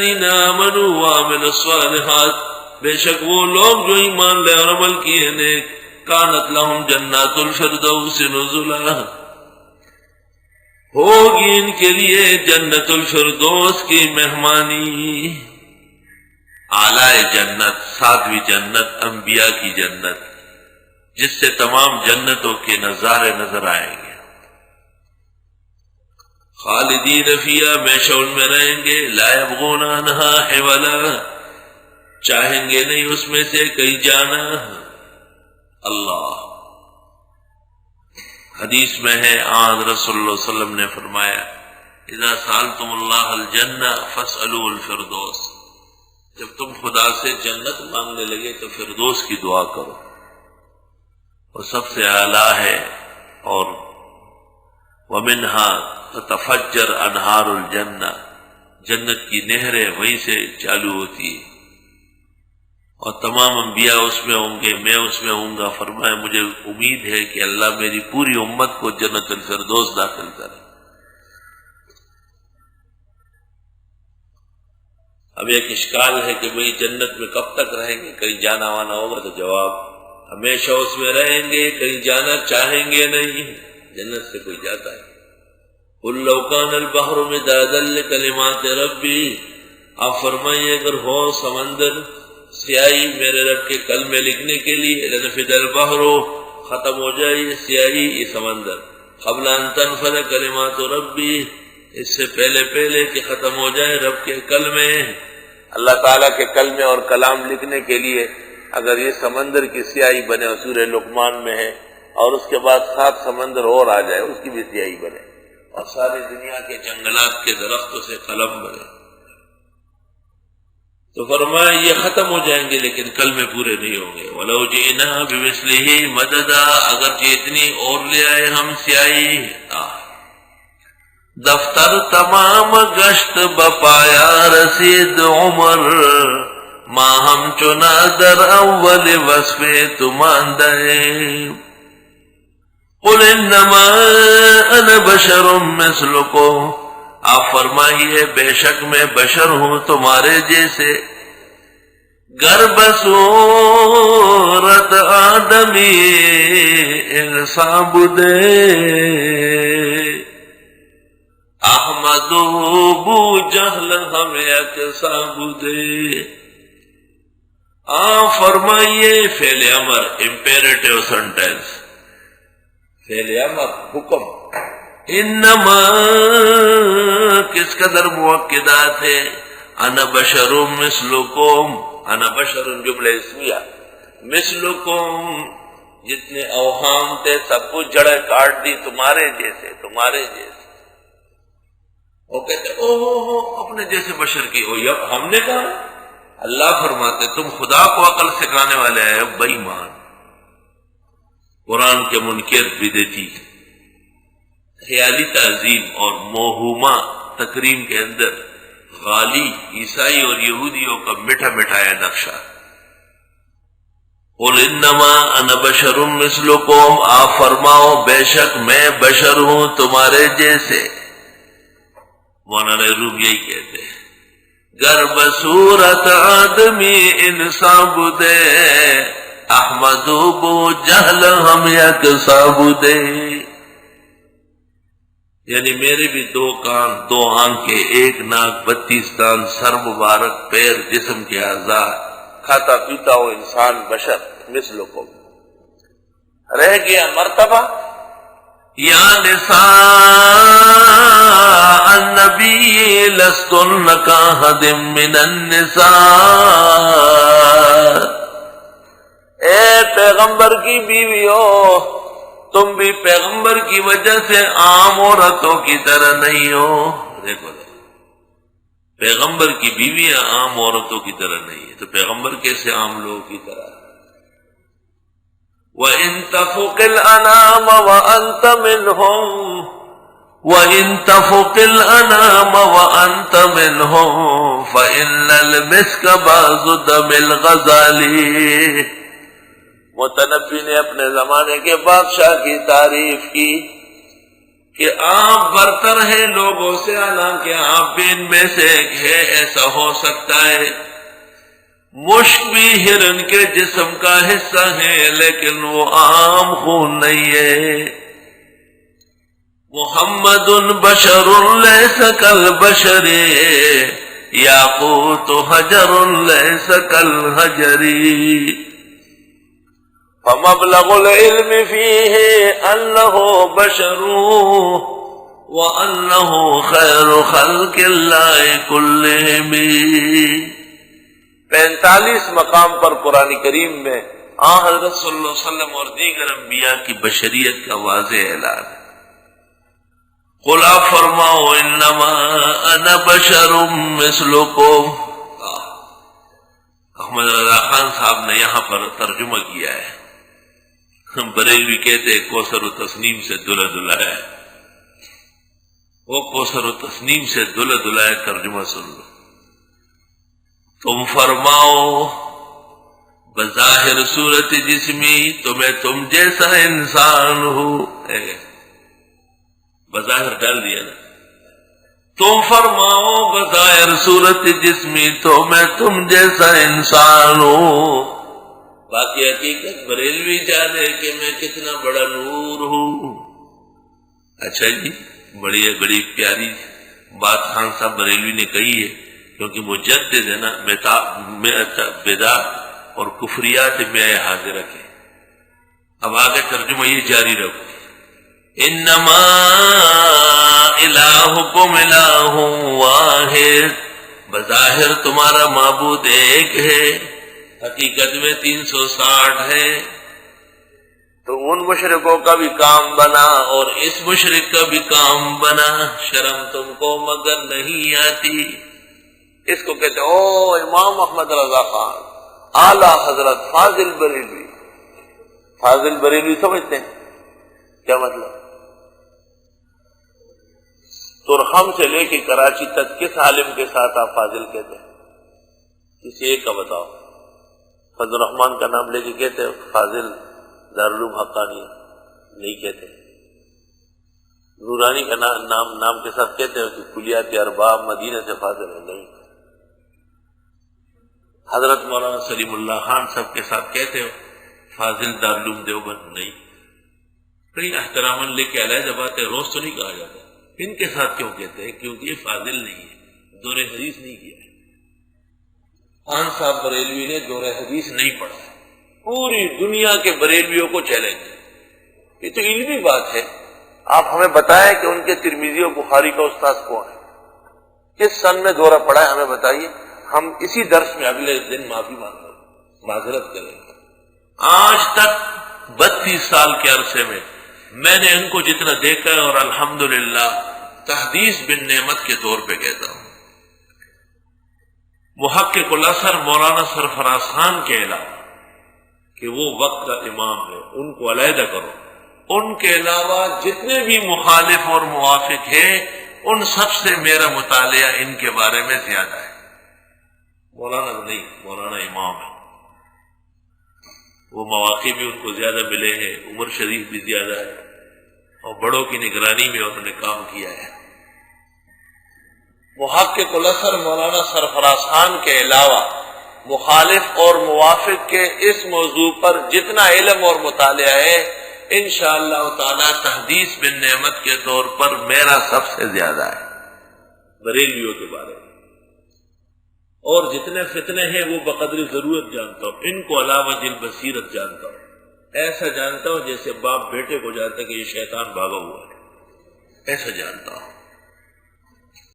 آمنوا وعملوا الصالحات، بے شک وہ لوگ جو ایمان لے اور عمل کیے نیک، کانت لہم جنات الفردوس نزلا، ہوگی ان کے لیے جنت الفردوس کی مہمانی۔ اعلی جنت، ساتویں جنت، انبیاء کی جنت، جس سے تمام جنتوں کے نظارے نظر آئیں گے۔ خالدین فیہا، ہمیشہ ان میں رہیں گے، لا یبغون عنہا حولا، چاہیں گے نہیں اس میں سے کہیں جانا۔ اللہ، حدیث میں ہے آن رسول اللہ صلی اللہ علیہ وسلم نے فرمایا اذا سألتم اللہ الجنہ فاسألوا الفردوس، جب تم خدا سے جنت مانگنے لگے تو فردوس کی دعا کرو، وہ سب سے اعلیٰ ہے، اور وَمِنْهَا تتفجر انہار الجنہ، جنت کی نہریں وہیں سے چالو ہوتی ہیں، اور تمام انبیاء اس میں ہوں گے، میں اس میں ہوں گا۔ فرمایا مجھے امید ہے کہ اللہ میری پوری امت کو جنت الفردوس داخل کرے۔ اب ایک اشکال ہے کہ بھئی جنت میں کب تک رہیں گے، کہیں جانا وانا ہوگا؟ تو جواب، ہمیشہ اس میں رہیں گے، کہیں جانا چاہیں گے نہیں۔ جنت سے کوئی جاتا ہے؟ قُلْ لَوْ كَانَ الْبَحْرُ مِدَادًا لِكَلِمَاتِ رَبِّي، آپ فرمائیے اگر ہو سمندر سیاہی میرے رب کے کلمے لکھنے کے لیے، لَنَفِدَ الْبَحْرُ، ختم ہو جائے یہ سیاہی، یہ سمندر، قبل ان تنفذ کلمات ربی، اس سے پہلے کہ ختم ہو جائے رب کے کلمے۔ اللہ تعالیٰ کے کلمے اور کلام لکھنے کے لیے اگر یہ سمندر کی سیاہی بنے، اور سورہ لقمان میں ہے، اور اس کے بعد 7 سمندر اور آ جائے اس کی بھی سیاہی بنے، اور ساری دنیا کے جنگلات کے درختوں سے قلم بنے، تو فرمایا یہ ختم ہو جائیں گے لیکن کلمے پورے نہیں ہوں گے۔ وَلَوْ جِئْنَا بِمِثْلِهِ مَدَدًا، اگرچہ اتنی اور لے آئے ہم سیاہی، دفتر تمام گشت بپایا رسید عمر، ما ہم چنا در اول وصف تماندے۔ قل انما انا بشر مثلکم، آپ فرمائیے بے شک میں بشر ہوں تمہارے جیسے، گر بصورت آدمی انسان بدے، احمد بو جہل ہم یکساں بدے۔ آپ فرمائیے فعل امر، امپیریٹیو سنٹینس، فعل امر حکم، انما کس قدر مؤکدات ہے، انا بشر مثلکم، انا بشر جملہ اسمیہ، مثلکم، جتنے اوہام تھے سب کچھ جڑیں کاٹ دی، تمہارے جیسے، تمہارے جیسے۔ وہ کہتے اوہ اپنے جیسے بشر کی ہوئی، اب ہم نے کہا؟ اللہ فرماتے تم خدا کو عقل سکھانے والے ہیں بے ایمان، قرآن کے منکر بدعتی، خیالی تعظیم اور موہومہ تکریم کے اندر غالی عیسائی اور یہودیوں کا مٹھا مٹھایا نقشہ۔ قل انما انا بشر مثلکم، آپ فرماؤ بے شک میں بشر ہوں تمہارے جیسے۔ مولانا روم یہی کہتے ہیں، گر بصورت آدمی انسان بدے، احمد بو جہل ہم یکساں بدے، یعنی میرے بھی 2 کان، 2 آنکھیں، 1 ناک، 32 دان، سر مبارک، پیر، جسم کے اعضاء، کھاتا پیتا ہو انسان بشر مثلکم۔ رہ گیا مرتبہ، یا نساء النبی لستن کاحد من النساء، اے پیغمبر کی بیویوں تم بھی پیغمبر کی وجہ سے عام عورتوں کی طرح نہیں ہو۔ دیکھو پیغمبر کی بیویاں عام عورتوں کی طرح نہیں ہے، تو پیغمبر کیسے عام لوگوں کی طرح؟ وَإِن تَفُقِ الْأَنَامَ وَأَنْتَ مِنْهُمْ، وَإِن تَفُقِ الْأَنَامَ وَأَنْتَ مِنْهُمْ فَإِنَّ الْمِسْكَ بَعْضُ دَمِ الْغَزَالِ۔ متنبی نے اپنے زمانے کے بادشاہ کی تعریف کی، کہ آپ برتر ہیں لوگوں سے، حالانکہ آپ بھی ان میں سے ایک ہے، ایسا ہو سکتا ہے۔ مشک بھی ہرن کے جسم کا حصہ ہے، لیکن وہ عام خون نہیں ہے۔ محمد بشر لیس کالبشر، یاقوت حجر لیس کالحجر، فمبلغ العلم فیہ انہ بشر وانہ خیر خلق اللہ کلہم۔ 45 مقام پر قرآن کریم میں حضرت صلی اللہ علیہ وسلم اور دیگر انبیاء کی بشریت کا واضح اعلان ہے۔ قل آپ فرماؤ انما انا بشر مثلکم۔ احمد رضا خان صاحب نے یہاں پر ترجمہ کیا ہے، بریلوی کہتے ہیں کوثر و تسنیم سے دلہ دلہ ہے، وہ کوثر و تسنیم سے دلہ دلہ ہے، ترجمہ سن لو۔ تم فرماؤ بظاہر صورت جسمی تم جیسا انسان ہو، بظاہر ڈال دیا نا، تم فرماؤ بظاہر صورت جسمی تم جیسا انسان ہو، باقی حقیقت بریلوی جانے کہ میں کتنا بڑا نور ہوں۔ اچھا جی، بڑی پیاری بات خان صاحب بریلوی نے کہی ہے، کیونکہ مجدد ہے نا، بدع اور کفریات میں حاضر رکھے۔ اب آگے ترجمہ یہ جاری رکھو، انما الہکم الہ واحد، بظاہر تمہارا معبود ایک ہے، حقیقت میں 360 ہے۔ تو ان مشرکوں کا بھی کام بنا اور اس مشرک کا بھی کام بنا، شرم تم کو مگر نہیں آتی۔ اس کو کہتے او امام احمد رضا خان اعلی حضرت فاضل بریلوی۔ فاضل بریلوی سمجھتے ہیں کیا مطلب؟ ترخم سے لے کے کراچی تک کس عالم کے ساتھ آپ فاضل کہتے ہیں؟ کسی ایک کا بتاؤ۔ فضل الرحمان کا نام لے کے کہتے ہیں فاضل دارالعلوم حقانی؟ نہیں کہتے۔ نورانی کا نام کے ساتھ کہتے ہیں کہ کلیات ارباب مدینہ سے فاضل ہے؟ نہیں۔ حضرت مولانا سلیم اللہ خان صاحب کے ساتھ کہتے ہو فاضل دارالعلوم دیوبند؟ نہیں۔ کئی احتراماً لے کے علیحدہ بات ہے، روز تو نہیں کہا جاتا۔ ان کے ساتھ کیوں کہتے ہیں؟ کیونکہ یہ فاضل نہیں ہے، دور حدیث نہیں کیا ہے۔ خان صاحب بریلوی نے دور حدیث نہیں پڑھا ہے، پوری دنیا کے بریلویوں کو چیلنج ہے۔ یہ تو علمی بات ہے، آپ ہمیں بتائیں کہ ان کے ترمذی و بخاری کا استاد کون ہے، کس سن میں دورہ پڑھا ہے، ہمیں بتائیے، ہم اسی درس میں اگلے دن معافی معذرت کریں گے۔ آج تک 32 سال کے عرصے میں میں نے ان کو جتنا دیکھا ہے، اور الحمدللہ تحدیث بن نعمت کے طور پہ کہتا ہوں، محقق الاثر مولانا سرفراز خان کے علاوہ کہ وہ وقت کا امام ہے، ان کو علیحدہ کرو، ان کے علاوہ جتنے بھی مخالف اور موافق ہیں ان سب سے میرا مطالعہ ان کے بارے میں زیادہ ہے۔ مولانا نہیں، مولانا امام ہے، وہ مواقع بھی ان کو زیادہ ملے ہیں، عمر شریف بھی زیادہ ہے، اور بڑوں کی نگرانی میں انہوں نے کام کیا ہے۔ محقق الاثر مولانا سرفراز خان کے علاوہ مخالف اور موافق کے اس موضوع پر جتنا علم اور مطالعہ ہے انشاءاللہ تعالی تحدیث بن نعمت کے طور پر میرا سب سے زیادہ ہے بریلویوں کے بارے میں، اور جتنے فتنے ہیں وہ بقدر ضرورت جانتا ہوں، ان کو علاوہ جن بصیرت جانتا ہوں، ایسا جانتا ہوں جیسے باپ بیٹے کو جانتا ہے کہ یہ شیطان بھاگا ہوا ہے، ایسا جانتا ہوں۔